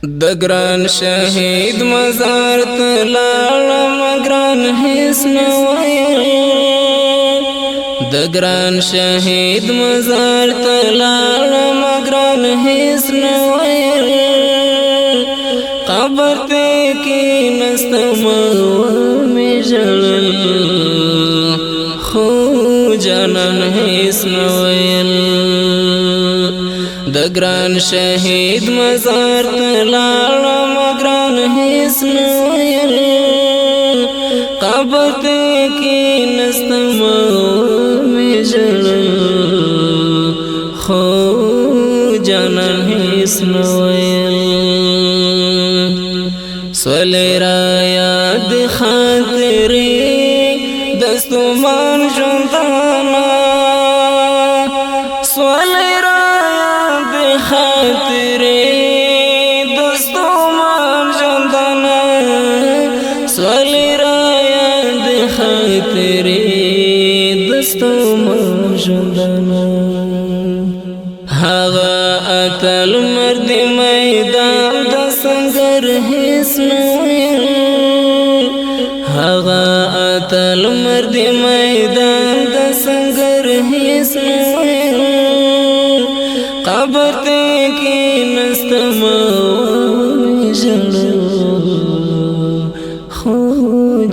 د ګران شهید مزار ته لاړم ګران هیڅ نه ویل د ګران شهید مزار ته لاړم ګران هیڅ نه ویل قبر ته کېناستم ومې ژړل خو جانان هیڅ نه ویل د ګران شهید مزار ته لاړم ګران هیڅ نه ویل قبر ته کېناستم ومې ژړل خو جانان هیڅ نه ویل سولې را یاد خاطرې دستومان ژوندانه سولې را یاد خاطرې دستومان ژوندانه سولې را یاد خاطرې دستومان ژوندانه هغه اتل مرد میدان د سنگر هیڅ نه ویل هغه اتل مرد میدان د سنگر هیڅ نه ویل قبر ته کېناستم ومې ژړل خو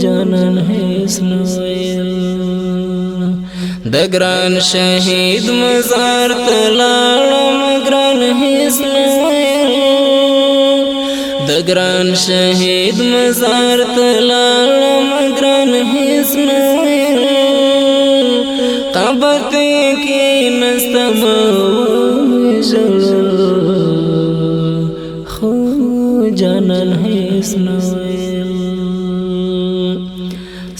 جانان هیڅ نه ویل د ګران شهید مزار ته لاړم ګران هیڅ نه ویل د ګران شهید مزار ته لاړم ګران هیڅ نه ویل قبر ته کېناستم ومې ژړل خو جانان هیڅ نه ویل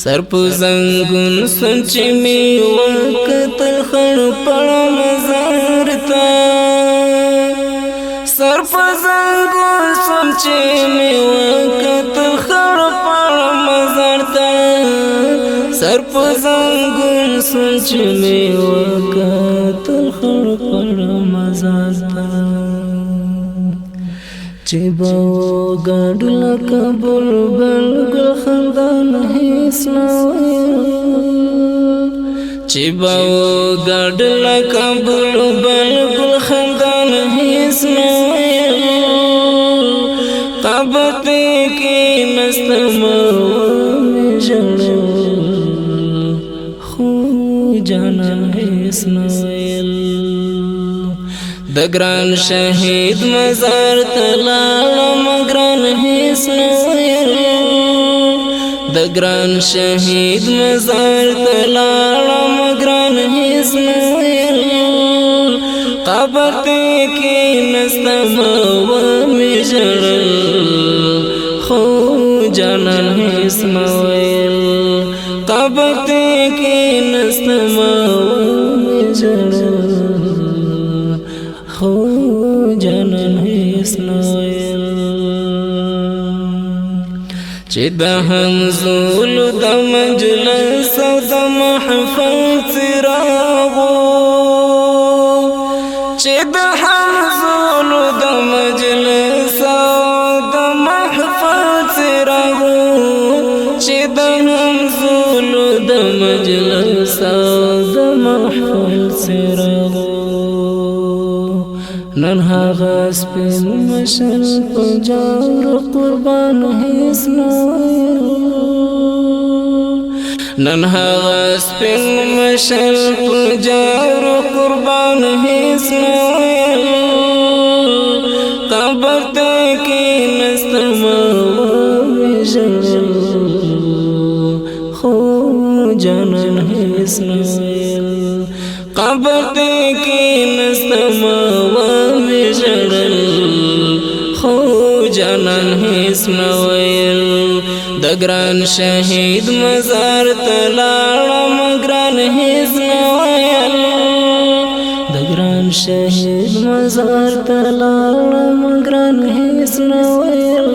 سر په زنګون سوچ می وکتل خړ پړ مزار ته سر په زنګون سوچ می وکتل خړ پړ مزار ته سر په زنګون سوچ می وکتل خړ پړ مزار ته چې به وګډ لکه بلبل ګل خندان هیڅ نه ویل چې به وګډ لکه بلبل ګل خندان هیڅ نه ویل قبر ته کېناستم ومې ژړل خو جانان هیڅ نه ویل د ګران شهید مزار ته لاړم ګران هیڅ نه ویل د ګران شهید مزار ته لاړم ګران هیڅ نه ویل قبر ته کېناستم ومې ژړل خو جانان هیڅ نه ویل قبر ته کېناستم ومې ژړل خو جانان هیڅ نه ویل چې د همزولو د مجلس او د محفل څراغو چې د همزولو د مجلس او د محفل څراغو چې د همزولو د مجلس او د محفل څراغو نن هغه سپین مشل په جار قربان هیڅ نه ویل نن هغه سپین مشل په جار قربان هیڅ نه ویل قبر ته کېناستم ومې ژړل خو جانان هیڅ نه ویل قبر ته کېناستم ومې ژړل خو جانان هیڅ نه ویل د ګران شهید مزار ته لاړم ګران هیڅ نه ویل د ګران شهید مزار ته لاړم ګران هیڅ نه ویل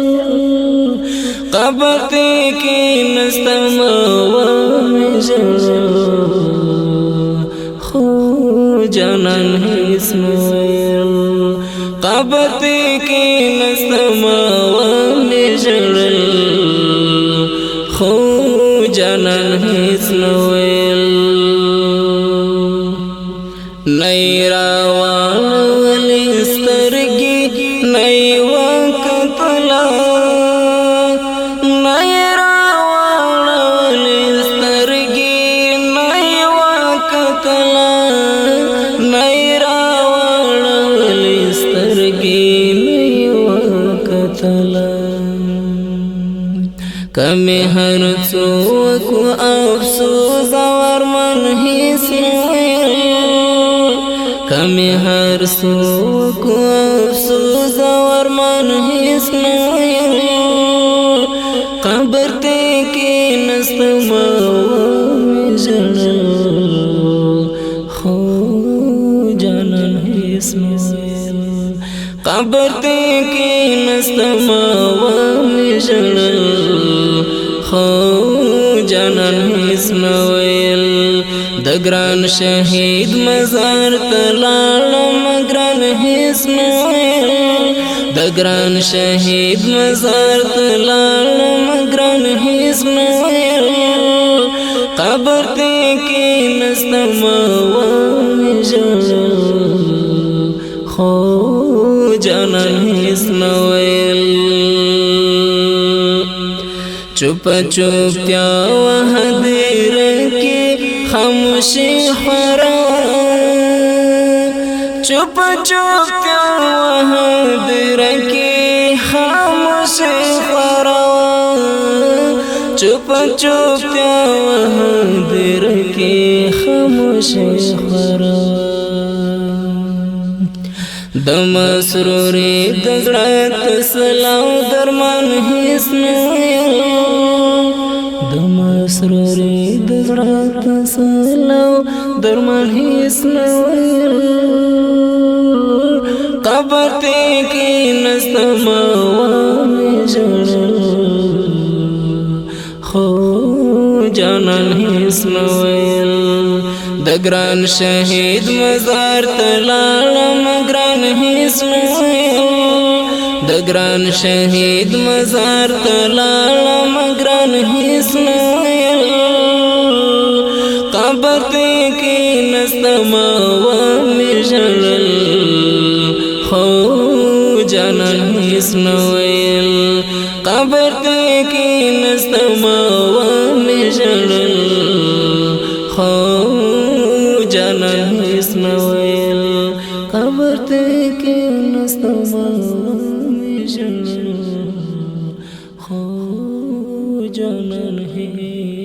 قبر ته کېناستم ومې ژړل خو جانان هیڅ نه ویل قبر ته کېناستم ومې ژړل خو جانان هیڅ نه ویل نه یې راواړولې سترګې نه یې وکتله نه یې راواړولې سترګې نه یې وکتله نه یې راواړولې سترګې نه یې وکتله کمی هر څوک افسوس او ارمان هیڅ نه ویل کمی هر څوک افسوس او ارمان هیڅ نه ویل قبر ته کېناستم ومې ژړل خو جانان هیڅ نه ویل قبر ته کېناستم ومې ژړل خو جانان هیڅ نه ویل د ګران شهید مزار ته لاړم ګران هیڅ نه ویل د ګران شهید مزار ته لاړم ګران هیڅ نه ویل قبر ته کېناستم ومې ژړل خو جانان هیڅ نه ویل چوپ چوپتیا وهدیر کې خاموشي خوروا چوپ چوپتیا وهدیر کې خاموشي خوروا چوپ چوپتیا وهدیر کې خاموشي خوروا د مسروري د زړه تسلاو درمان هیڅ نه ویل د مسروري د زړه تسلاو درمان هیڅ نه ویل قبر ته کېناستم ومې ژړل خو جانان هیڅ نه ویل د ګران شهید مزار ته لاړم ګران هیڅ نه ویل د ګران شهید مزار ته لاړم ګران هیڅ نه ویل قبر ته کېناستم ومې ژړل خو جانان هیڅ نه ویل قبر ته کېناستم ومې ژړل خو جانان هیڅ نه ویل قبر ته کېناستم ومې ژړل خو جانان هیڅ